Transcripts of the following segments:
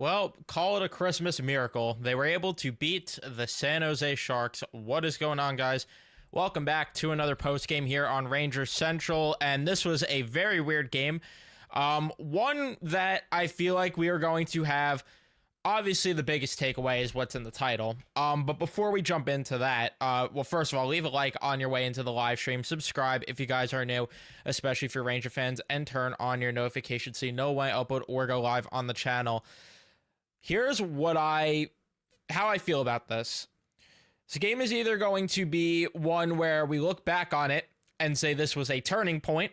Well, call it a Christmas miracle. They were able to beat the San Jose Sharks. What is going on, guys? Welcome back to another post game here on Rangers Central, and this was a very weird game. One that I feel like we are going to have. Obviously, the biggest takeaway is what's in the title. But before we jump into that, well, first of all, leave a like on your way into the live stream. Subscribe if you guys are new, especially if you're Ranger fans, and turn on your notifications so you know when I upload or go live on the channel. Here's how I feel about this. This game is either going to be one where we look back on it and say this was a turning point,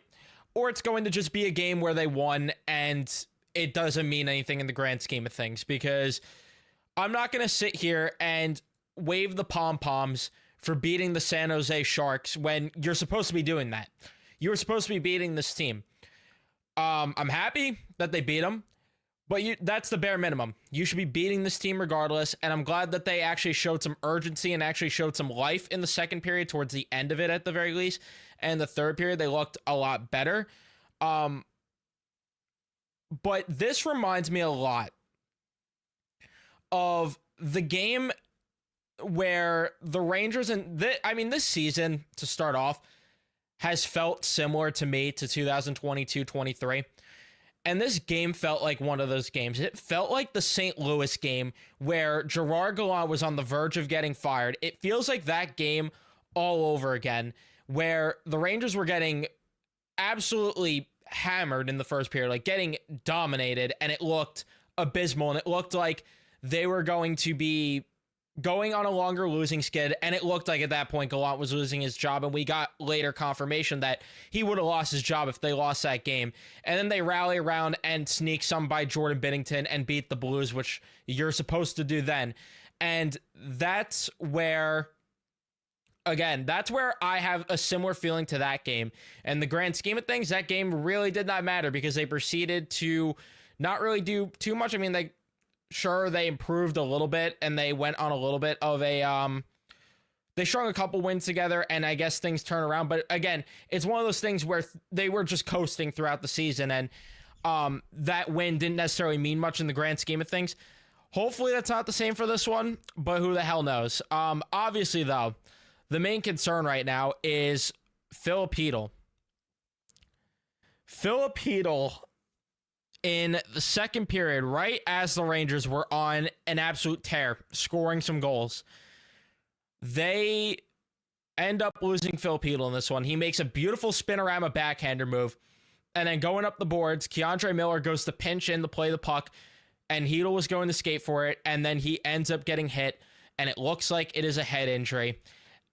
or it's going to just be a game where they won and it doesn't mean anything in the grand scheme of things, because I'm not going to sit here and wave the pom-poms for beating the San Jose Sharks when you're supposed to be doing that. You're supposed to be beating this team. I'm happy that they beat them, but that's the bare minimum. You should be beating this team regardless, and I'm glad that they actually showed some urgency and actually showed some life in the second period, towards the end of it at the very least, and the third period they looked a lot better. But this reminds me a lot of the game where the Rangers, and this season, to start off, has felt similar to me to 2022-23. And this game felt like one of those games. It felt like the St. Louis game where Gerard Gallant was on the verge of getting fired. It feels like that game all over again, where the Rangers were getting absolutely hammered in the first period, like getting dominated, and it looked abysmal, and it looked like they were going to be going on a longer losing skid, and it looked like at that point Gallant was losing his job, and we got later confirmation that he would have lost his job if they lost that game. And then they rally around and sneak some by Jordan Binnington and beat the Blues, which you're supposed to do then. And that's where, again, that's where I have a similar feeling to that game. And the grand scheme of things, that game really did not matter, because they proceeded to not really do too much. I mean, they improved a little bit, and they went on a little bit of a, they strung a couple wins together, and I guess things turn around. But again, it's one of those things where they were just coasting throughout the season, and that win didn't necessarily mean much in the grand scheme of things. Hopefully that's not the same for this one, but who the hell knows? Obviously, though, the main concern right now is Chytil. Chytil, in the second period, right as the Rangers were on an absolute tear, scoring some goals, they end up losing Chytil in this one. He makes a beautiful spinorama backhander move, and then going up the boards, Keandre Miller goes to pinch in to play the puck, and Chytil was going to skate for it, and then he ends up getting hit, and it looks like it is a head injury.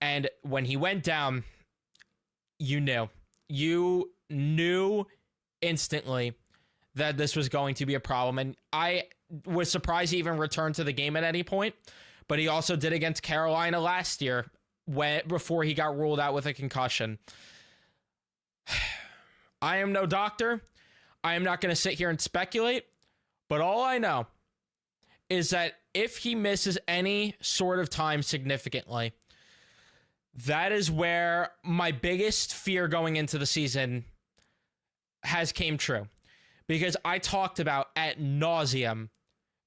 And when he went down, you knew instantly that this was going to be a problem. And I was surprised he even returned to the game at any point, but he also did against Carolina last year before he got ruled out with a concussion. I am no doctor. I am not going to sit here and speculate, but all I know is that if he misses any sort of time significantly, that is where my biggest fear going into the season has came true. Because I talked about ad nauseum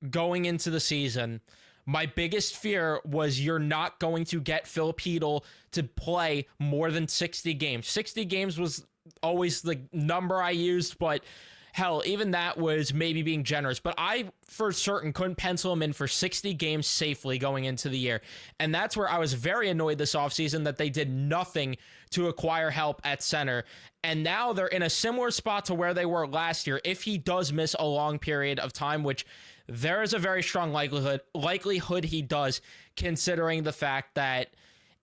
going into the season, my biggest fear was you're not going to get Chytil to play more than 60 games. 60 games was always the number I used, but hell, even that was maybe being generous. But I, for certain, couldn't pencil him in for 60 games safely going into the year. And that's where I was very annoyed this offseason that they did nothing to acquire help at center. And now they're in a similar spot to where they were last year. If he does miss a long period of time, which there is a very strong likelihood he does, considering the fact that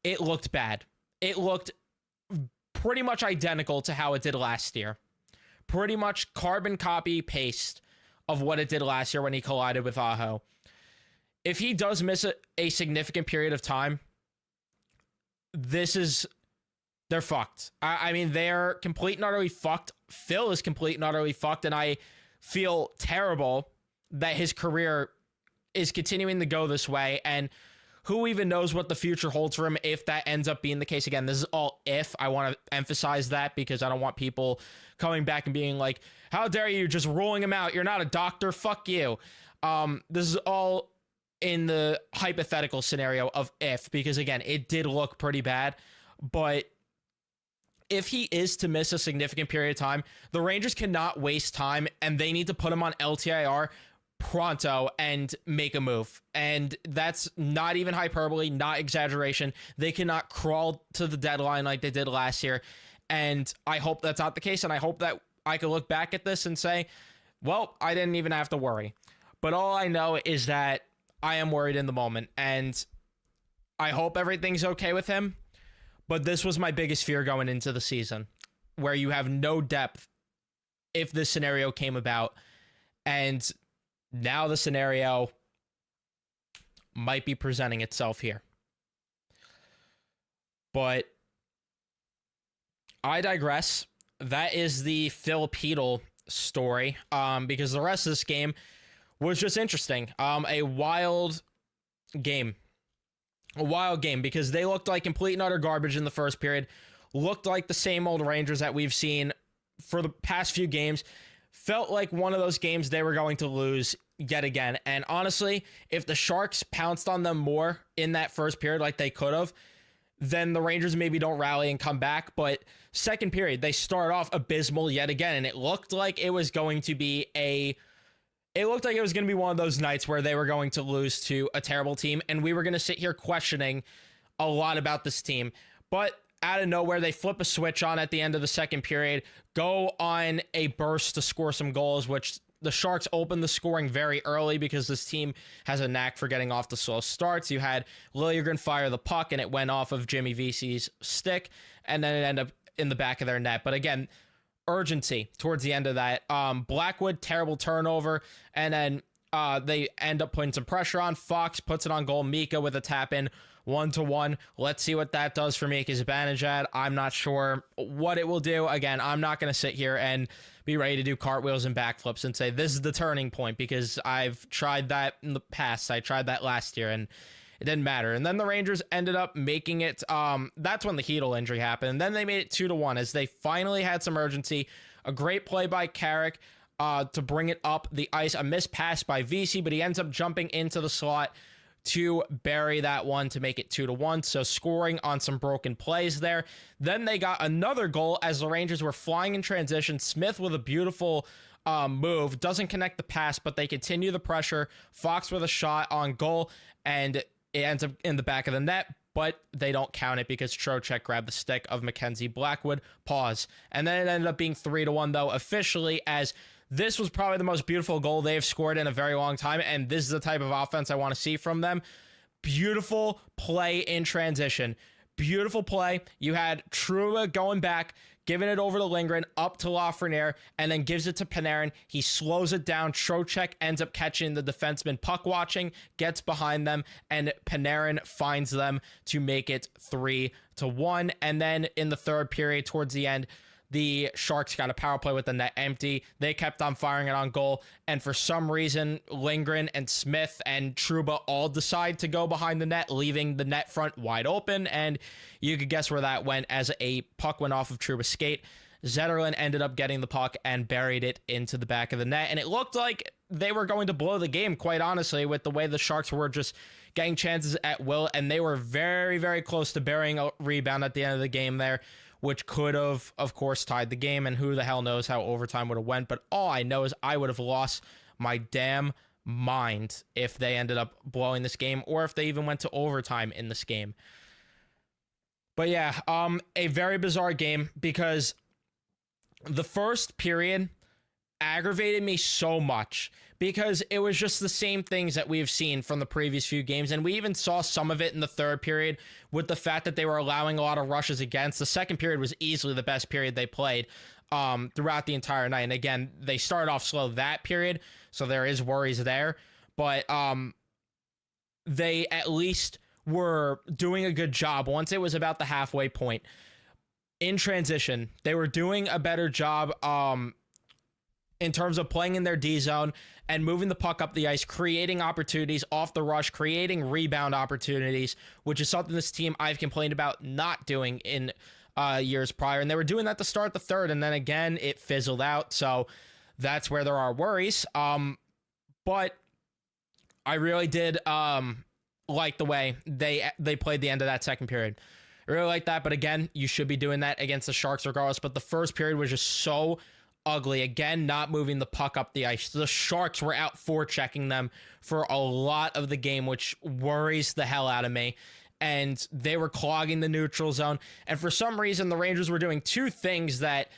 it looked bad. It looked pretty much identical to how it did last year. Pretty much carbon copy paste of what it did last year when he collided with Aho. If he does miss a significant period of time, they're fucked. I mean, they're complete and utterly fucked. Phil is complete and utterly fucked, and I feel terrible that his career is continuing to go this way, and who even knows what the future holds for him if that ends up being the case. Again, this is all if. I want to emphasize that because I don't want people coming back and being like, how dare you just ruling him out? You're not a doctor. Fuck you. This is all in the hypothetical scenario of if, because again, it did look pretty bad, but if he is to miss a significant period of time, the Rangers cannot waste time, and they need to put him on LTIR pronto and make a move. And that's not even hyperbole, not exaggeration. They cannot crawl to the deadline like they did last year. And I hope that's not the case. And I hope that I can look back at this and say, well, I didn't even have to worry. But all I know is that I am worried in the moment, and I hope everything's okay with him. But this was my biggest fear going into the season, where you have no depth if this scenario came about. And now the scenario might be presenting itself here. But I digress. That is the Phil Chytil story, because the rest of this game was just interesting. A wild game. A wild game, because they looked like complete and utter garbage in the first period. Looked like the same old Rangers that we've seen for the past few games. Felt like one of those games they were going to lose yet again. And honestly, if the Sharks pounced on them more in that first period like they could have, then the Rangers maybe don't rally and come back. But second period, they start off abysmal yet again. And it looked like it was going to be one of those nights where they were going to lose to a terrible team. And we were going to sit here questioning a lot about this team. But out of nowhere, they flip a switch on at the end of the second period, go on a burst to score some goals, which the Sharks opened the scoring very early because this team has a knack for getting off the slow starts. You had Liljegren fire the puck, and it went off of Jimmy Vesey's stick, and then it ended up in the back of their net. But again, urgency towards the end of that. Blackwood, terrible turnover, and then they end up putting some pressure on. Fox puts it on goal. Mika with a tap in, 1-1. Let's see what that does for Mika Zibanejad. I'm not sure what it will do. Again, I'm not going to sit here and be ready to do cartwheels and backflips and say this is the turning point, because I've tried that in the past. I tried that last year and it didn't matter. And then the Rangers ended up making it. That's when the Chytil injury happened. And then they made it 2-1 as they finally had some urgency. A great play by Carrick to bring it up the ice. A missed pass by Vesey, but he ends up jumping into the slot to bury that one to make it 2-1. So scoring on some broken plays there. Then they got another goal as the Rangers were flying in transition. Smith with a beautiful move. Doesn't connect the pass, but they continue the pressure. Fox with a shot on goal, and it ends up in the back of the net, but they don't count it because Trocheck grabbed the stick of Mackenzie Blackwood. Pause. And then it ended up being 3-1, though, officially, as this was probably the most beautiful goal they've scored in a very long time, and this is the type of offense I want to see from them. Beautiful play in transition. Beautiful play. You had Trouba going back, giving it over to Lindgren, up to Lafreniere, and then gives it to Panarin. He slows it down. Trocheck ends up catching the defenseman puck watching, gets behind them, and Panarin finds them to make it 3-1. And then in the third period, towards the end, the Sharks got a power play with the net empty. They kept on firing it on goal. And for some reason, Lindgren and Smith and Trouba all decide to go behind the net, leaving the net front wide open. And you could guess where that went as a puck went off of Trouba's skate. Zetterlund ended up getting the puck and buried it into the back of the net. And it looked like they were going to blow the game, quite honestly, with the way the Sharks were just getting chances at will. And they were very, very close to burying a rebound at the end of the game there, which could have, of course, tied the game, and who the hell knows how overtime would have went. But all I know is I would have lost my damn mind if they ended up blowing this game, or if they even went to overtime in this game. But yeah, a very bizarre game, because the first period aggravated me so much, because it was just the same things that we've seen from the previous few games. And we even saw some of it in the third period with the fact that they were allowing a lot of rushes against. The second period was easily the best period they played throughout the entire night. And again, they started off slow that period, so there is worries there. But they at least were doing a good job once it was about the halfway point. In transition, they were doing a better job in terms of playing in their D zone and moving the puck up the ice, creating opportunities off the rush, creating rebound opportunities, which is something this team I've complained about not doing in years prior. And they were doing that to start the third, and then again, it fizzled out. So that's where there are worries. But I really did like the way they played the end of that second period. I really like that, but again, you should be doing that against the Sharks regardless. But the first period was just so ugly. Again, not moving the puck up the ice. The Sharks were out forechecking them for a lot of the game, which worries the hell out of me. And they were clogging the neutral zone. And for some reason, the Rangers were doing two things that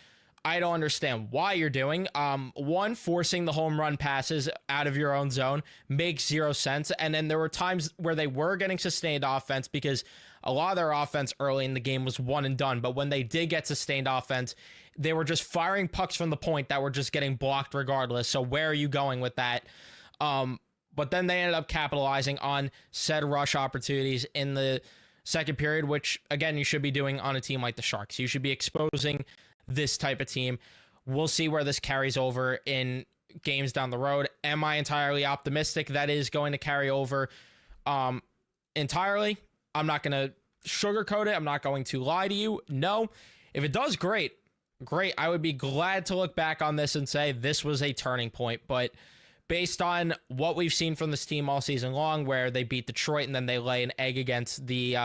I don't understand why you're doing. One, forcing the home run passes out of your own zone makes zero sense. And then there were times where they were getting sustained offense because a lot of their offense early in the game was one and done. But when they did get sustained offense, they were just firing pucks from the point that were just getting blocked regardless. So where are you going with that? But then they ended up capitalizing on said rush opportunities in the second period, which, again, you should be doing on a team like the Sharks. You should be exposing this type of team. We'll see where this carries over in games down the road. Am I entirely optimistic that is going to carry over entirely? I'm not going to sugarcoat it. I'm not going to lie to you. No. If it does, great. I would be glad to look back on this and say this was a turning point. But based on what we've seen from this team all season long, where they beat Detroit and then they lay an egg against the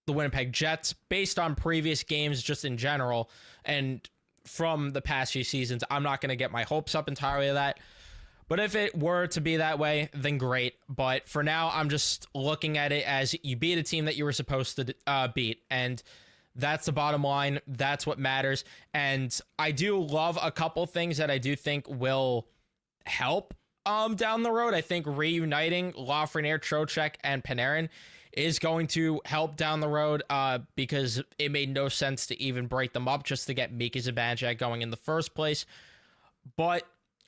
Winnipeg Jets, based on previous games just in general, and from the past few seasons, I'm not going to get my hopes up entirely of that. But if it were to be that way, then great. But for now, I'm just looking at it as you beat a team that you were supposed to beat. And that's the bottom line. That's what matters. And I do love a couple things that I do think will help down the road. I think reuniting Lafreniere, Trocheck, and Panarin is going to help down the road because it made no sense to even break them up just to get Mika Zibanejad going in the first place. But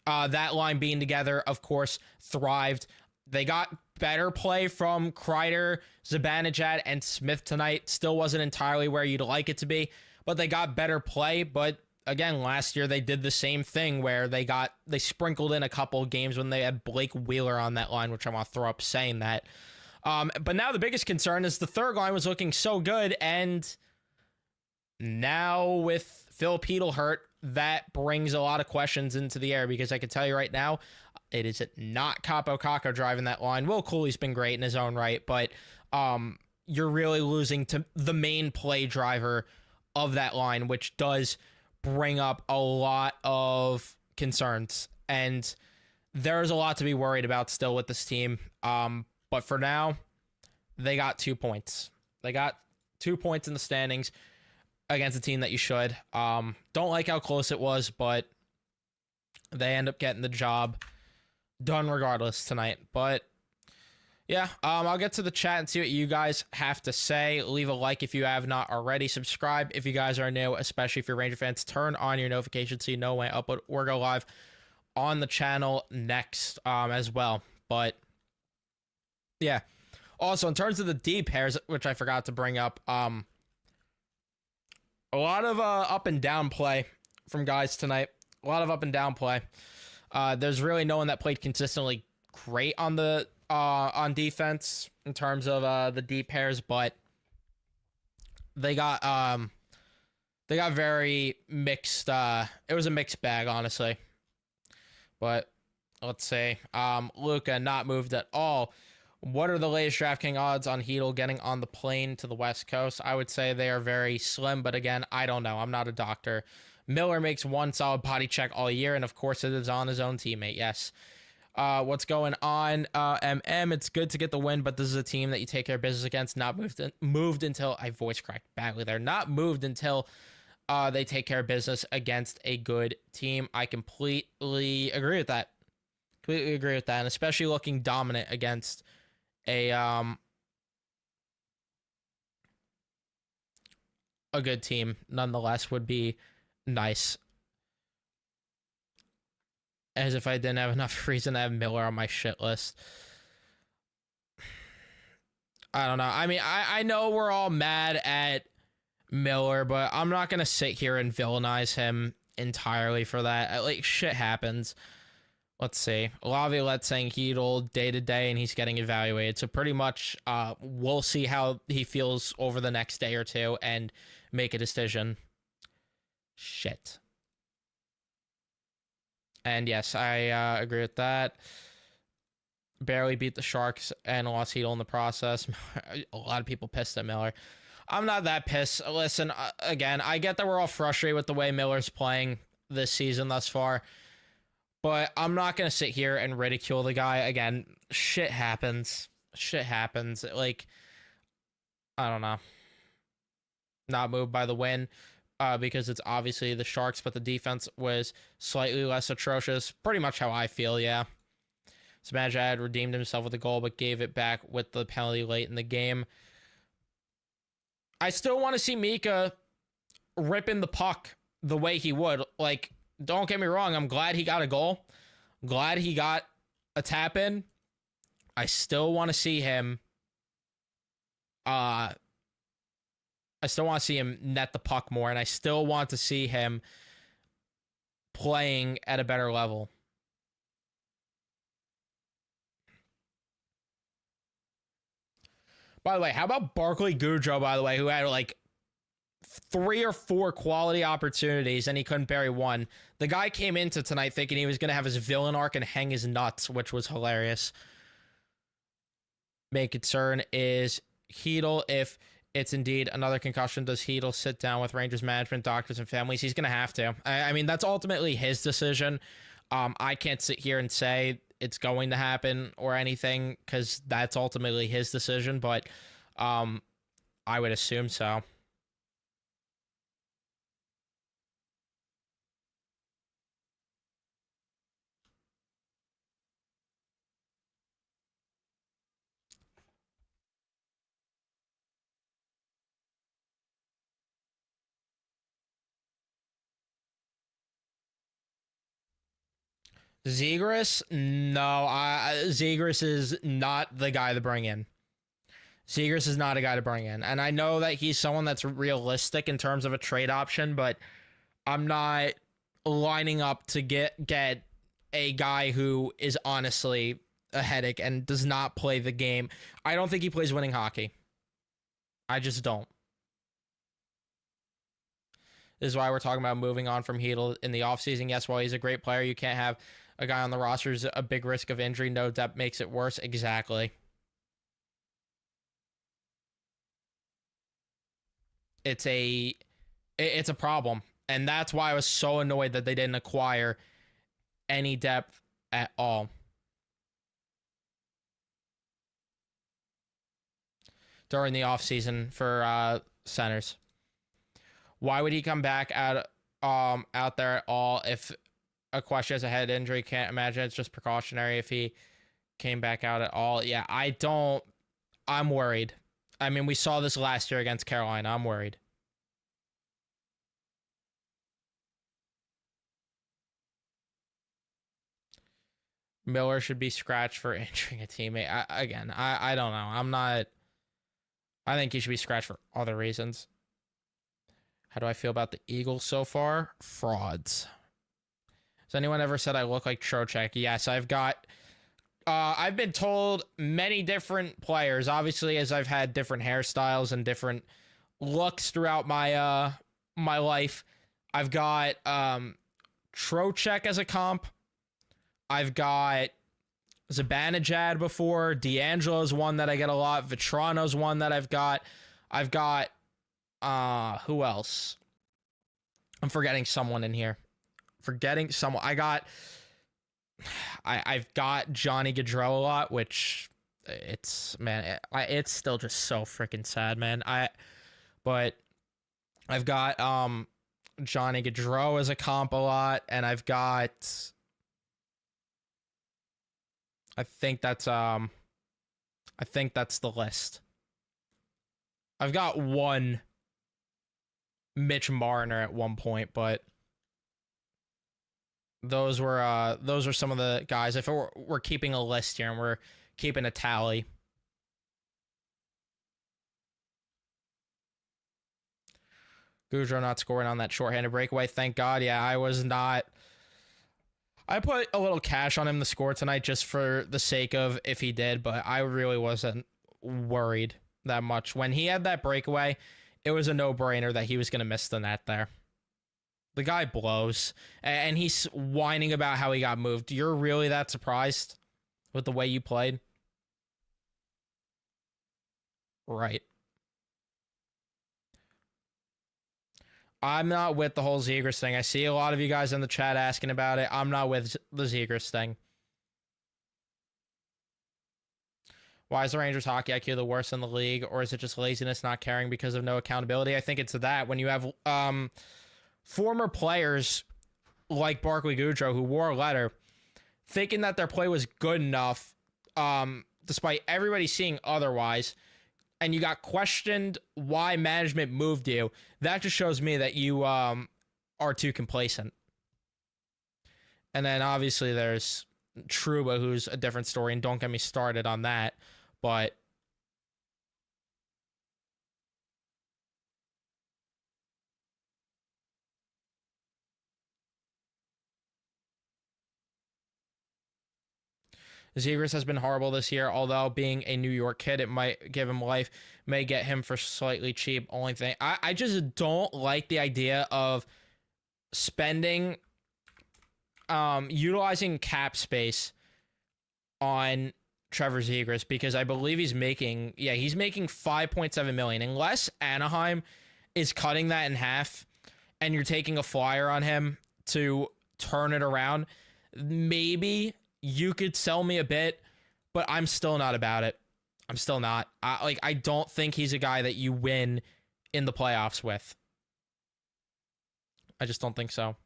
that line being together, of course, thrived. They got better play from Kreider, Zibanejad, and Smith tonight. Still wasn't entirely where you'd like it to be, but they got better play. But again, last year they did the same thing where they sprinkled in a couple of games when they had Blake Wheeler on that line, which I want to throw up saying that. But now the biggest concern is the third line was looking so good, and now with Phil Chytil hurt, that brings a lot of questions into the air because I can tell you right now, it is not Capo Caco driving that line. Will Cooley's been great in his own right, but you're really losing to the main play driver of that line, which does bring up a lot of concerns. And there's a lot to be worried about still with this team. But for now, they got 2 points. They got 2 points in the standings against a team that you should. Don't like how close it was, but they end up getting the job done regardless tonight. But yeah, I'll get to the chat and see what you guys have to say. Leave a like if you have not already. Subscribe if you guys are new, especially if you're Ranger fans. Turn on your notifications so you know when I upload or go live on the channel next as well. But yeah. Also, in terms of the D pairs, which I forgot to bring up, a lot of up and down play from guys tonight. A lot of up and down play. There's really no one that played consistently great on the on defense in terms of the D pairs, but they got very mixed. It was a mixed bag, honestly. But let's say Luka not moved at all. What are the latest DraftKings odds on Chytil getting on the plane to the West Coast? I would say they are very slim, but again, I don't know. I'm not a doctor. Miller makes one solid body check all year, and of course it is on his own teammate, yes. What's going on? It's good to get the win, but this is a team that you take care of business against. Not moved until, I voice cracked badly there, not moved until they take care of business against a good team. I completely agree with that. And especially looking dominant against a good team nonetheless would be nice. As if I didn't have enough reason to have Miller on my shit list. I don't know. I mean, I know we're all mad at Miller, but I'm not going to sit here and villainize him entirely for that. Like, shit happens. Let's see. Laviolette saying Chytil day to day, and he's getting evaluated. So pretty much, we'll see how he feels over the next day or two and make a decision. Shit. And yes, I agree with that. Barely beat the Sharks and lost Chytil in the process. A lot of people pissed at Miller. I'm not that pissed. Listen, again, I get that we're all frustrated with the way Miller's playing this season thus far, but I'm not going to sit here and ridicule the guy. Again, shit happens. Shit happens. Like, I don't know. Not moved by the win because it's obviously the Sharks, but the defense was slightly less atrocious. Pretty much how I feel, yeah. Zibanejad redeemed himself with a goal, but gave it back with the penalty late in the game. I still want to see Mika ripping the puck the way he would. Like, don't get me wrong. I'm glad he got a goal. Glad he got a tap in. I still want to see him. I still want to see him net the puck more, and I still want to see him playing at a better level. By the way, how about Barclay Goodrow, by the way, who had like 3 or 4 quality opportunities and he couldn't bury one. The guy came into tonight thinking he was going to have his villain arc and hang his nuts, which was hilarious. Main concern is Chytil. If it's indeed another concussion, does Chytil sit down with Rangers management, doctors, and families? He's going to have to. I mean, that's ultimately his decision. I can't sit here and say it's going to happen or anything because that's ultimately his decision, but I would assume so. Zegras? No, Zegras is not the guy to bring in. Zegras is not a guy to bring in. And I know that he's someone that's realistic in terms of a trade option, but I'm not lining up to get a guy who is honestly a headache and does not play the game. I don't think he plays winning hockey. I just don't. This is why we're talking about moving on from Chytil in the offseason. Yes, while he's a great player, you can't have a guy on the roster who's a big risk of injury. No depth makes it worse. Exactly. It's a problem. And that's why I was so annoyed that they didn't acquire any depth at all. During the offseason for centers. Why would he come back out there at all if a question has a head injury? Can't imagine it's just precautionary if he came back out at all. Yeah, I'm worried. I mean, we saw this last year against Carolina. I'm worried. Miller should be scratched for injuring a teammate. I don't know. I think he should be scratched for other reasons. How do I feel about the Eagles so far? Frauds. Has anyone ever said I look like Trocheck? Yes, I've been told many different players, obviously, as I've had different hairstyles and different looks throughout my my life. I've got Trocheck as a comp. I've got Zibanejad before. D'Angelo's one that I get a lot. Vitrano's one that I've got. I've got who else? I'm forgetting someone in here. Forgetting someone. I've got Johnny Gaudreau a lot, which it's still just so freaking sad, man. But I've got Johnny Gaudreau as a comp a lot, and I've got I think that's the list. I've got one Mitch Marner at one point, but those are some of the guys. If we're keeping a list here and we're keeping a tally. Goudreau not scoring on that shorthanded breakaway. Thank God. Yeah, I was not. I put a little cash on him to score tonight just for the sake of if he did, but I really wasn't worried that much. When he had that breakaway, it was a no-brainer that he was going to miss the net there. The guy blows, and he's whining about how he got moved. You're really that surprised with the way you played? Right. I'm not with the whole Zegras thing. I see a lot of you guys in the chat asking about it. I'm not with the Zegras thing. Why is the Rangers hockey IQ the worst in the league? Or is it just laziness, not caring because of no accountability? I think it's that. When you have former players like Barclay Goodrow who wore a letter thinking that their play was good enough, despite everybody seeing otherwise, and you got questioned why management moved you, that just shows me that you are too complacent. And then obviously there's Trouba, who's a different story, and don't get me started on that. But Zegras has been horrible this year, although being a New York kid, it might give him life, may get him for slightly cheap. Only thing, I just don't like the idea of spending, utilizing cap space on Trevor Zegras, because I believe he's making $5.7 million. Unless Anaheim is cutting that in half and you're taking a flyer on him to turn it around, maybe you could sell me a bit, but I'm still not about it. I'm still not. I don't think he's a guy that you win in the playoffs with. I just don't think so.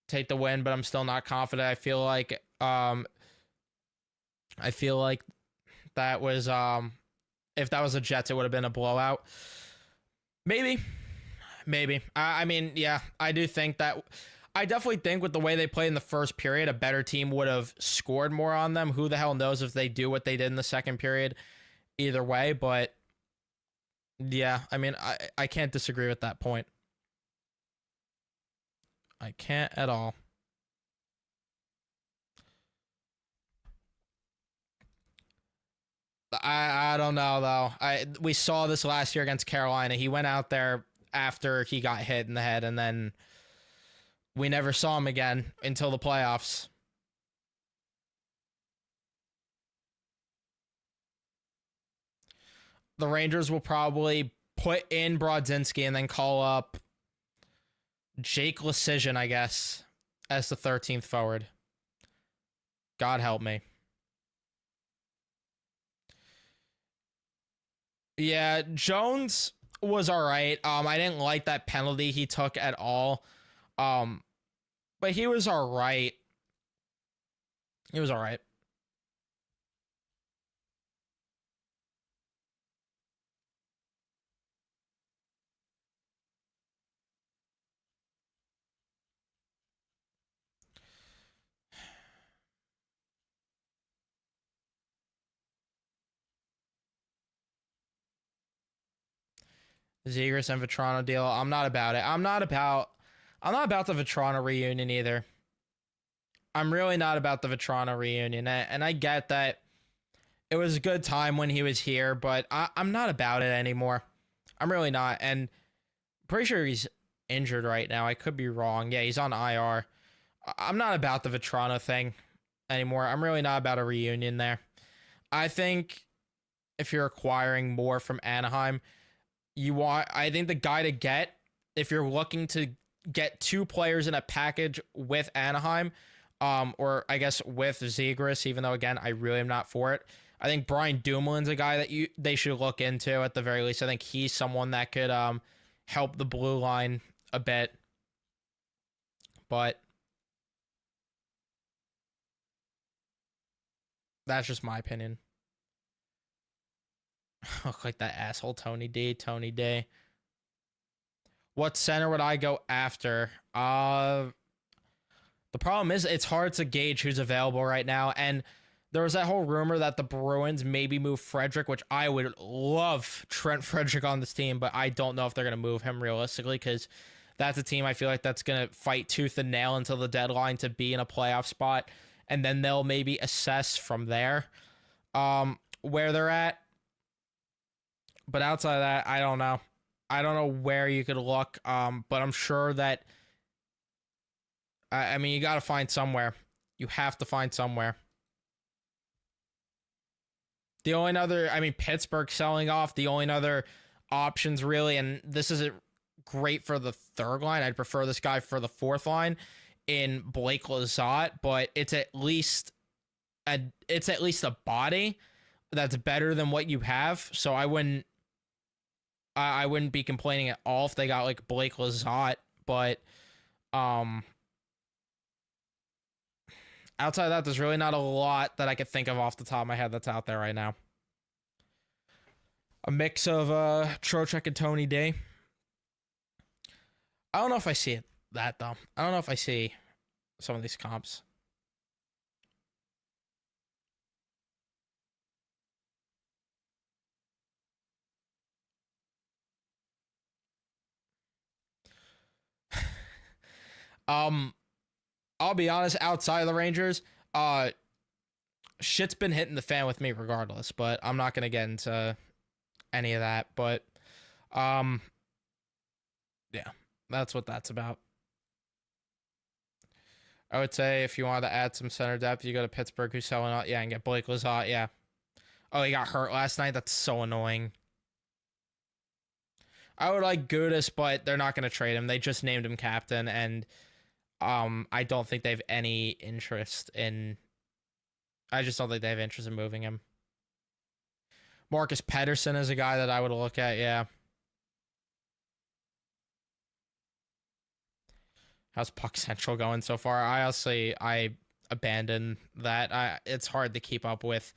Take the win, but I'm still not confident. I feel like that was if that was the Jets, it would have been a blowout. Maybe. I mean, yeah, I do think that. I definitely think with the way they played in the first period, a better team would have scored more on them. Who the hell knows if they do what they did in the second period? Either way, but yeah, I mean, I can't disagree with that point. I can't at all. I don't know though. We saw this last year against Carolina. He went out there after he got hit in the head, and then we never saw him again until the playoffs. The Rangers will probably put in Brodzinski and then call up Jake Lecision, I guess, as the 13th forward. God help me. Yeah, Jones was all right. I didn't like that penalty he took at all. But he was all right. He was all right. Zegras and Vetrano deal. I'm not about it. I'm not about the Vetrano reunion either. I'm really not about the Vetrano reunion. And I get that it was a good time when he was here, but I'm not about it anymore. I'm really not. And pretty sure he's injured right now. I could be wrong. Yeah, he's on IR. I'm not about the Vetrano thing anymore. I'm really not about a reunion there. I think if you're acquiring more from Anaheim, I think the guy to get, if you're looking to get two players in a package with Anaheim, or I guess with Zegras, even though again I really am not for it. I think Brian Dumoulin's a guy that they should look into at the very least. I think he's someone that could help the blue line a bit. But that's just my opinion. Look like that asshole Tony D. What center would I go after? The problem is it's hard to gauge who's available right now. And there was that whole rumor that the Bruins maybe move Frederick, which I would love Trent Frederick on this team, but I don't know if they're going to move him realistically because That's a team I feel like that's going to fight tooth and nail until the deadline to be in a playoff spot. And then they'll maybe assess from there where they're at. But outside of that, I don't know. I don't know where you could look. But I'm sure that, I mean, you got to find somewhere. You have to find somewhere. The only other, I mean, Pittsburgh selling off, the only other options really, and this isn't great for the third line. I'd prefer this guy for the fourth line in Blake Lizotte, but it's at least a body that's better than what you have. So I wouldn't be complaining at all if they got like Blake Lizotte, but outside of that, there's really not a lot that I could think of off the top of my head that's out there right now. A mix of Trocheck and Tony D. I don't know if I see that, though. I don't know if I see some of these comps. I'll be honest, outside of the Rangers, shit's been hitting the fan with me regardless, but I'm not going to get into any of that, but yeah, that's what that's about. I would say if you wanted to add some center depth, you go to Pittsburgh, who's selling out, yeah, and get Blake Lizotte, yeah. Oh, he got hurt last night? That's so annoying. I would like Gudas, but they're not going to trade him. They just named him captain, and I don't think they have any interest in... I just don't think they have interest in moving him. Marcus Pettersson is a guy that I would look at, yeah. How's Puck Central going so far? I abandoned that. It's hard to keep up with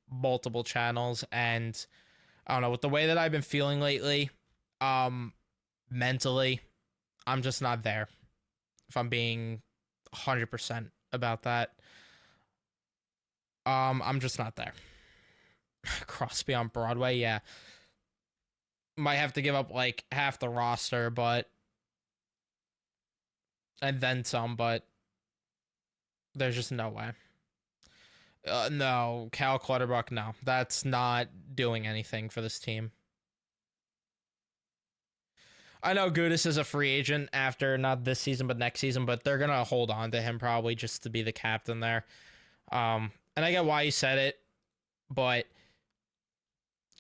multiple channels, and I don't know, with the way that I've been feeling lately, mentally, I'm just not there. If I'm being 100% about that. I'm just not there. Crosby on Broadway, yeah. Might have to give up like half the roster, but and then some, but there's just no way. No, Cal Clutterbuck, no. That's not doing anything for this team. I know Gudas is a free agent after not this season, but next season, but they're going to hold on to him probably just to be the captain there. And I get why you said it, but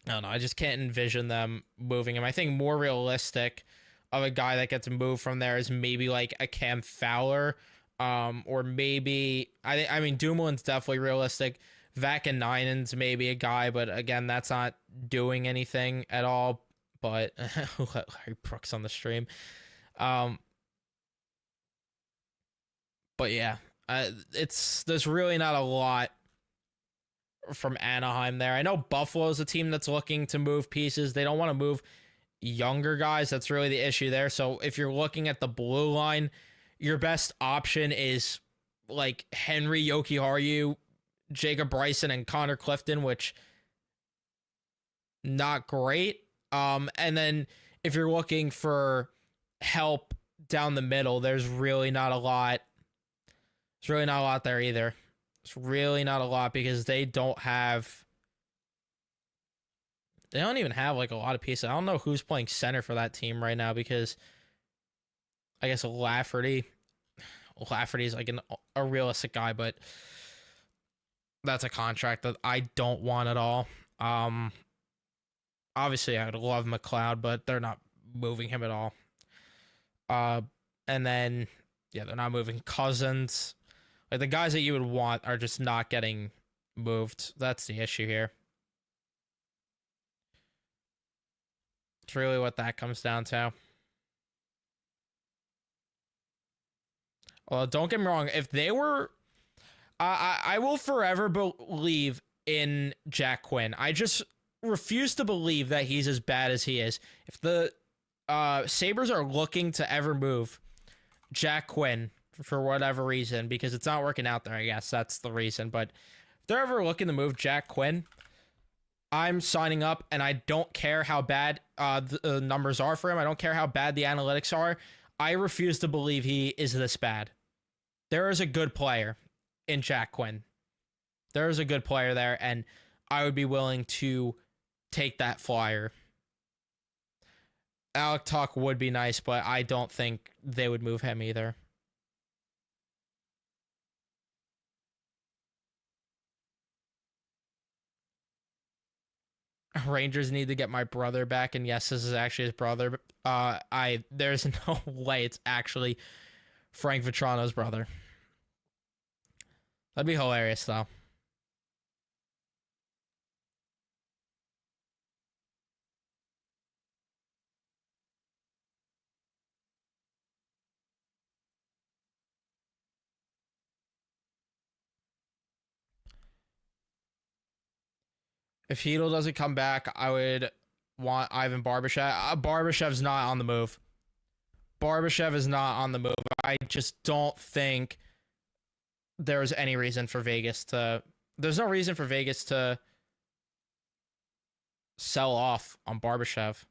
I don't know. I just can't envision them moving him. I think more realistic of a guy that gets moved from there is maybe like a Cam Fowler, or maybe I mean Dumoulin's definitely realistic. Vaakanainen's maybe a guy, but again, that's not doing anything at all. But Larry Brooks on the stream. But yeah, there's really not a lot from Anaheim there. I know Buffalo's a team that's looking to move pieces. They don't want to move younger guys. That's really the issue there. So if you're looking at the blue line, your best option is like Henry Jokiharju, Jacob Bryson, and Connor Clifton, which not great. And then if you're looking for help down the middle, there's really not a lot. There's really not a lot there either. It's really not a lot because they don't even have like a lot of pieces. I don't know who's playing center for that team right now because I guess Lafferty's like a realistic guy, but that's a contract that I don't want at all. Obviously, I would love McLeod, but they're not moving him at all. And then, yeah, they're not moving Cousins. Like, the guys that you would want are just not getting moved. That's the issue here. It's really what that comes down to. Well, don't get me wrong. If they were... I will forever believe in Jack Quinn. I just refuse to believe that he's as bad as he is. If the Sabres are looking to ever move Jack Quinn for whatever reason, because it's not working out there, I guess that's the reason. But if they're ever looking to move Jack Quinn, I'm signing up, and I don't care how bad the numbers are for him. I don't care how bad the analytics are. I refuse to believe he is this bad. There is a good player in Jack Quinn. There is a good player there, and I would be willing to take that flyer. Alec Tuck would be nice, but I don't think they would move him either. Rangers need to get my brother back, and yes, this is actually his brother. There's no way it's actually Frank Vetrano's brother. That'd be hilarious, though. If Chytil doesn't come back, I would want Ivan Barbashev. Barbashev's not on the move. Barbashev is not on the move. I just don't think there's any reason for Vegas to... There's no reason for Vegas to sell off on Barbashev.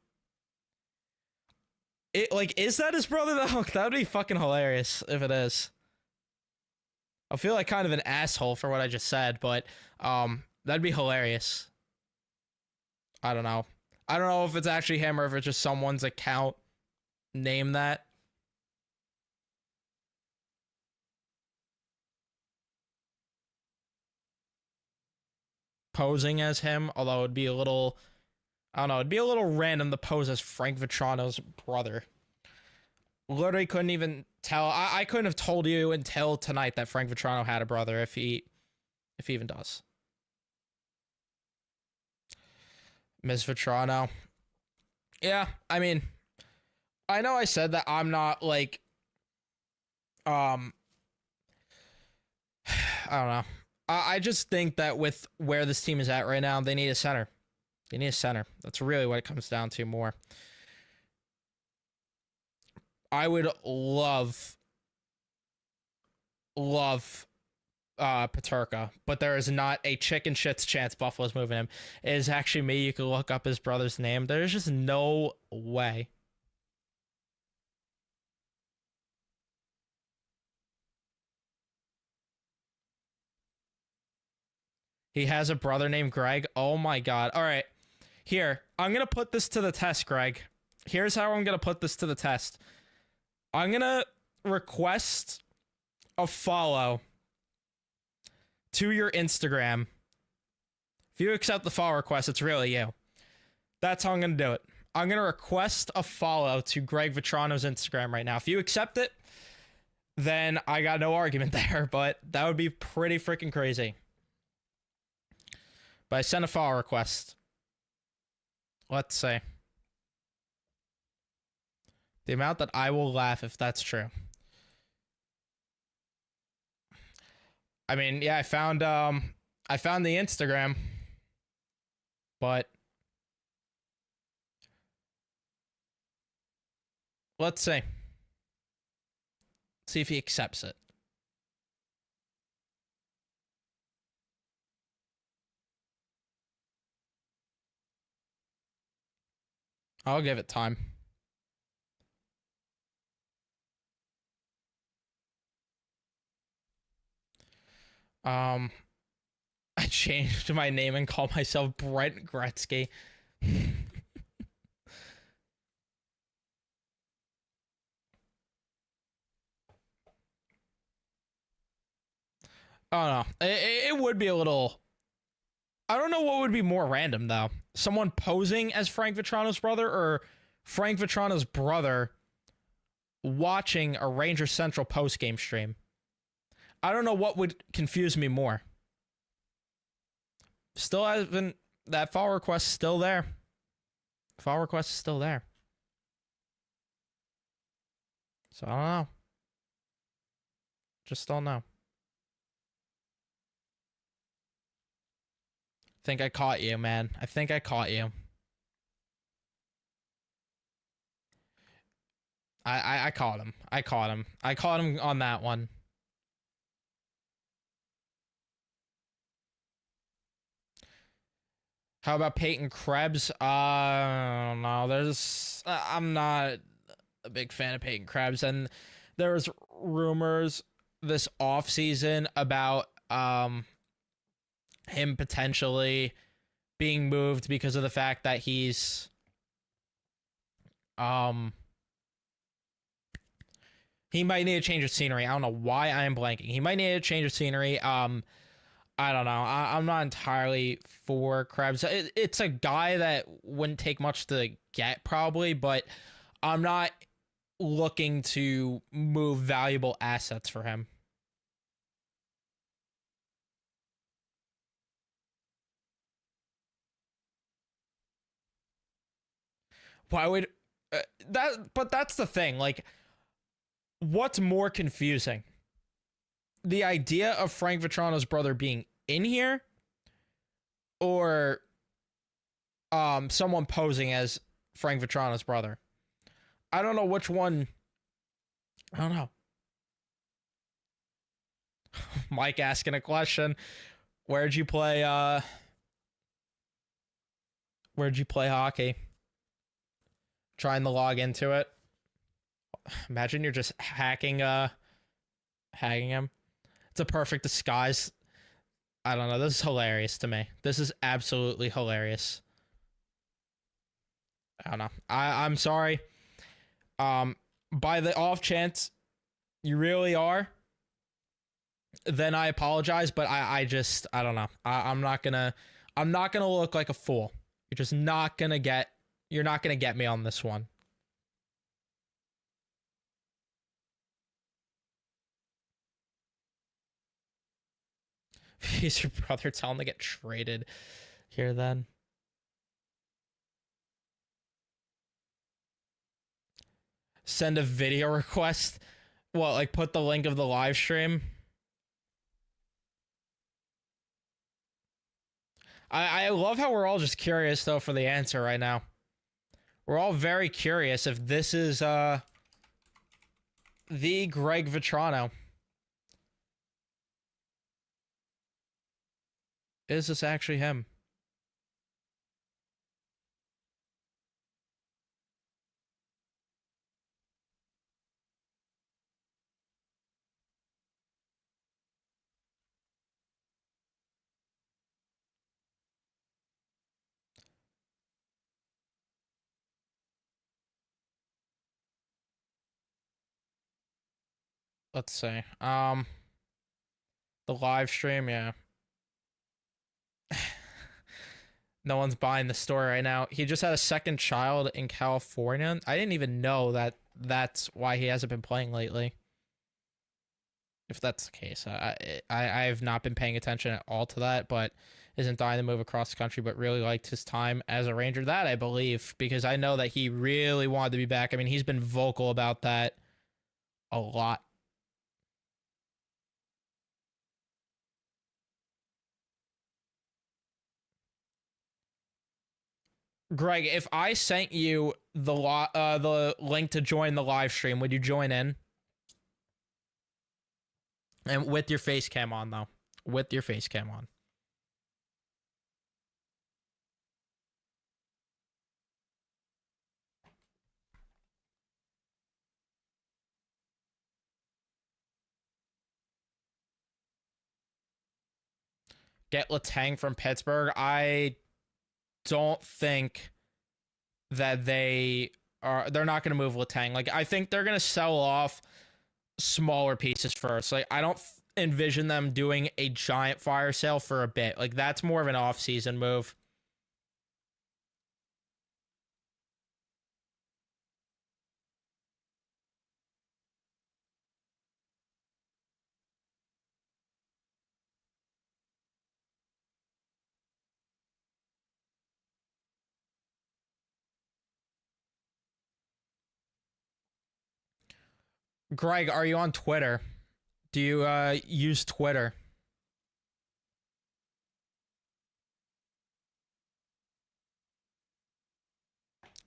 Is that his brother, though? That would be fucking hilarious if it is. I feel like kind of an asshole for what I just said, but that'd be hilarious. I don't know. I don't know if it's actually him or if it's just someone's account named that. Posing as him, although it'd be a little... I don't know, it'd be a little random to pose as Frank Vetrano's brother. Literally couldn't even tell. I couldn't have told you until tonight that Frank Vetrano had a brother, if he even does. Ms. Vetrano. Yeah, I mean, I know I said that I'm not like, I don't know. I just think that with where this team is at right now, they need a center. They need a center. That's really what it comes down to more. I would love Peterka, but there is not a chicken shit's chance Buffalo's moving him. It is actually me. You can look up his brother's name. There's just no way. He has a brother named Greg. Oh my God. All right. Here, I'm going to put this to the test, Greg. Here's how I'm going to put this to the test. I'm going to request a follow to your Instagram. If you accept the follow request, it's really you. That's how I'm going to do it. I'm going to request a follow to Greg Vetrano's Instagram right now. If you accept it, then I got no argument there, but that would be pretty freaking crazy. But I sent a follow request. Let's see. The amount that I will laugh if that's true. I mean, yeah, I found the Instagram, but let's see. See if he accepts it. I'll give it time. I changed my name and called myself Brent Gretzky. I don't know. It would be a little... I don't know what would be more random, though. Someone posing as Frank Vetrano's brother or Frank Vetrano's brother watching a Ranger Central post-game stream. I don't know what would confuse me more. Still hasn't... That follow request is still there. Follow request is still there. So I don't know. Just don't know. I think I caught you, man. I think I caught you. I caught him. I caught him. I caught him on that one. How about Peyton Krebs? I don't know. I'm not a big fan of Peyton Krebs, and there was rumors this offseason about him potentially being moved because of the fact that um he might need a change of scenery. I don't know why I am blanking. He might need a change of scenery. I don't know. I'm not entirely for Krebs. It's a guy that wouldn't take much to get, probably, but I'm not looking to move valuable assets for him. Why would that? But that's the thing. Like, what's more confusing? The idea of Frank Vetrano's brother being in here, or someone posing as Frank Vetrano's brother. I don't know which one. I don't know. Mike asking a question. Where'd you play where'd you play hockey? Trying to log into it. Imagine you're just hacking him. It's a perfect disguise. I don't know. This is hilarious to me. This is absolutely hilarious. I don't know. I'm sorry. By the off chance you really are, then I apologize, but I don't know. I'm not gonna look like a fool. You're not gonna get me on this one. He's your brother, tell him to get traded here then. Send a video request. What, like put the link of the live stream? I love how we're all just curious though for the answer right now. We're all very curious if this is the Greg Vetrano. Is this actually him? Let's see. The live stream, yeah. No one's buying the story right now. He just had a second child in California. I didn't even know that that's why he hasn't been playing lately. If that's the case, I have not been paying attention at all to that, but isn't dying to move across the country, but really liked his time as a Ranger. That I believe, because I know that he really wanted to be back. I mean, he's been vocal about that a lot. Greg, if I sent you the link to join the live stream, would you join in? And with your face cam on, though. With your face cam on. Get Letang from Pittsburgh. I don't think that they're not going to move Letang. Like, I think they're going to sell off smaller pieces first. Like, I don't envision them doing a giant fire sale for a bit. Like, that's more of an off-season move. Greg, are you on Twitter? Do you use Twitter?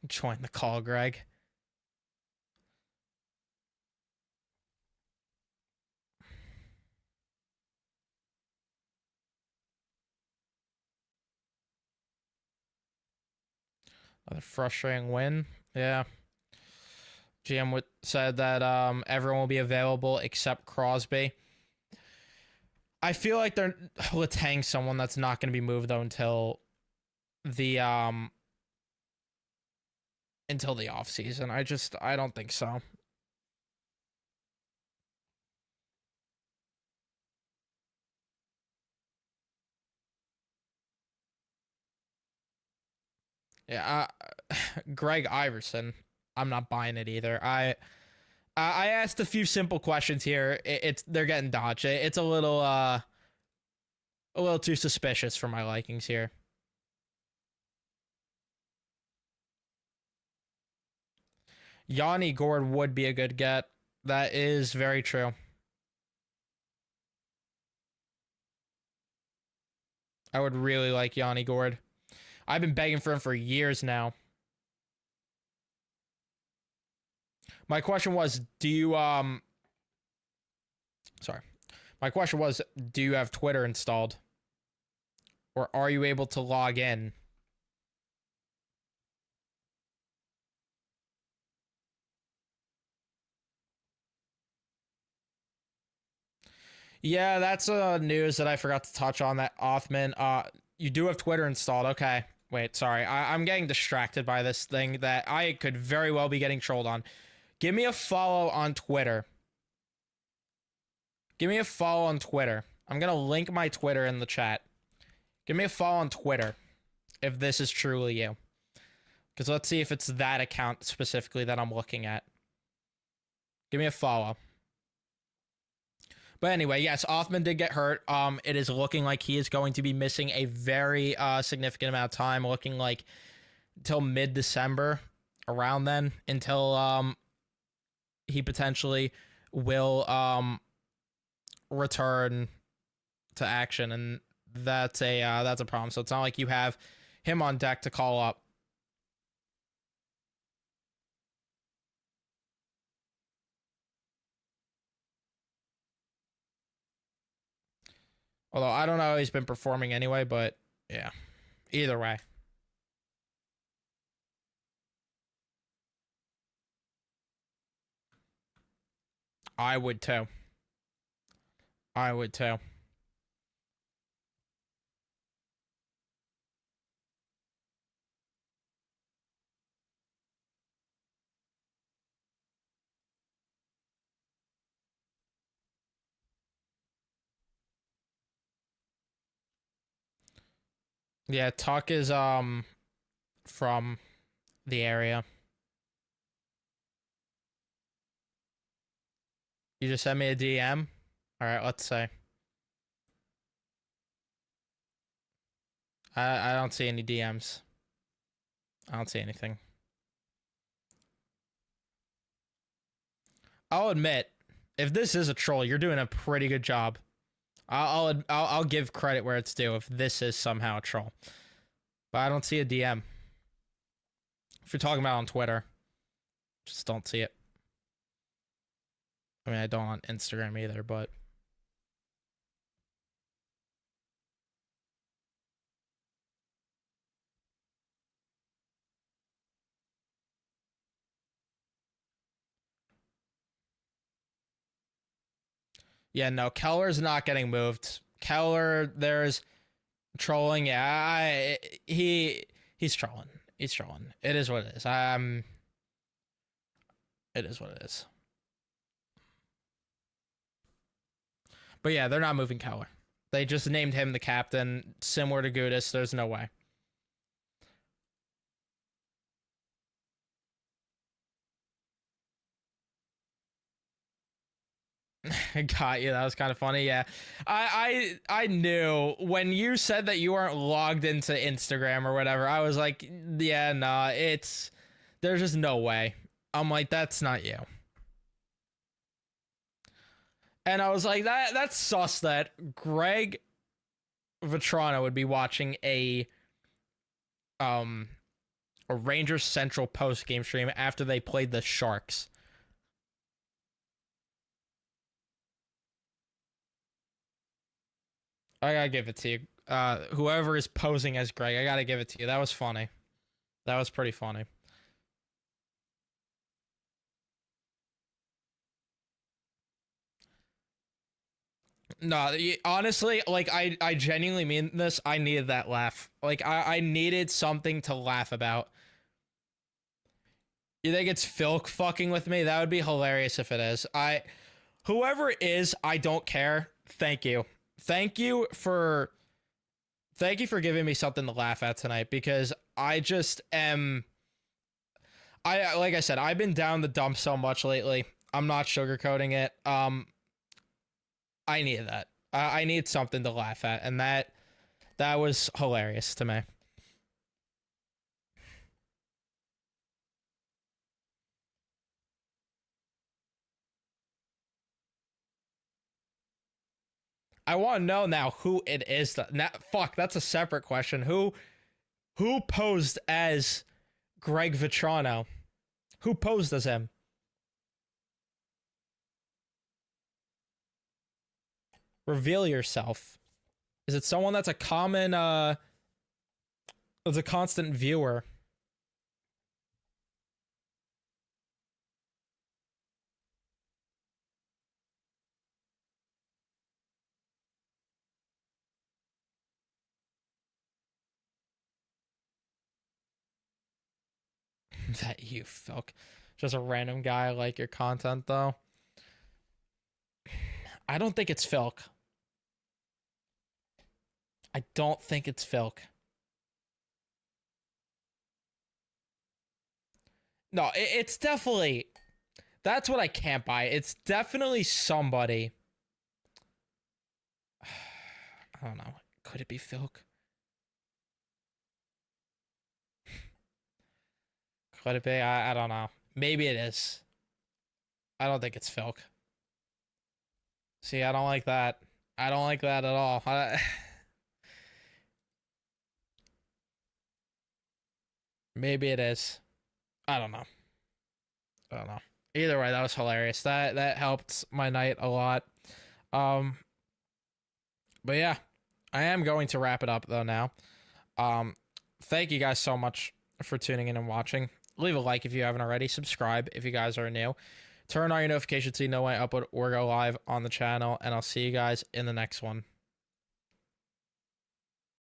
Join the call, Greg. Another frustrating win. Yeah. GM said that everyone will be available except Crosby. I feel like they're Letang's someone that's not going to be moved though until the off season. I don't think so. Yeah, Greg Iverson. I'm not buying it either. I asked a few simple questions here. It's they're getting dodged. It's a little too suspicious for my likings here. Yanni Gord would be a good get. That is very true. I would really like Yanni Gord. I've been begging for him for years now. My question was, do you sorry. My question was, do you have Twitter installed? Or are you able to log in? Yeah, that's news that I forgot to touch on. That Othman, you do have Twitter installed. Okay, wait, sorry, I'm getting distracted by this thing that I could very well be getting trolled on. Give me a follow on Twitter. Give me a follow on Twitter. I'm gonna link my Twitter in the chat. Give me a follow on Twitter if this is truly you. Because let's see if it's that account specifically that I'm looking at. Give me a follow. But anyway, yes, Othman did get hurt. It is looking like he is going to be missing a very significant amount of time, looking like until mid-December, around then, until he potentially will return to action, and that's a problem. So it's not like you have him on deck to call up. Although I don't know how he's been performing anyway, but yeah, either way. I would too. I would too. Yeah, Tuck is from the area. You just sent me a DM. All right, let's say. I don't see any DMs. I don't see anything. I'll admit, if this is a troll, you're doing a pretty good job. I'll give credit where it's due if this is somehow a troll. But I don't see a DM. If you're talking about on Twitter, just don't see it. I mean, I don't on Instagram either, but yeah, no, Keller's not getting moved. Keller, there's trolling. Yeah, he's trolling. He's trolling. It is what it is. It is what it is. But yeah, they're not moving Keller. They just named him the captain, similar to Gudis. There's no way. Got you. That was kind of funny. Yeah, I knew when you said that you weren't logged into Instagram or whatever. I was like, yeah, nah, there's just no way. I'm like, that's not you. And I was like, that's sus that Greg Vetrano would be watching a Rangers Central post game stream after they played the Sharks. I gotta give it to you. Whoever is posing as Greg, I gotta give it to you. That was funny. That was pretty funny. No, honestly, like I genuinely mean this. I needed that laugh. Like I needed something to laugh about. You think it's Phil fucking with me? That would be hilarious if it is. Whoever it is, I don't care. Thank you. Thank you for giving me something to laugh at tonight because I just am like I said, I've been down the dump so much lately. I'm not sugarcoating it. I needed that. I need something to laugh at, and that was hilarious to me. I want to know now who it is. Fuck, that's a separate question. Who posed as Greg Vitrano? Who posed as him? Reveal yourself. Is it someone that's a common that's a constant viewer? That you fuck. Just a random guy like your content though. I don't think it's Filk. I don't think it's Filk. No, it's definitely. That's what I can't buy. It's definitely somebody. I don't know. Could it be Filk? Could it be? I don't know. Maybe it is. I don't think it's Filk. See, I don't like that. I don't like that at all. Maybe it is. I don't know. I don't know. Either way, that was hilarious. That helped my night a lot. Um, but yeah, I am going to wrap it up though now. Thank you guys so much for tuning in and watching. Leave a like if you haven't already. Subscribe if you guys are new. Turn on your notifications so you know when I upload or go live on the channel. And I'll see you guys in the next one.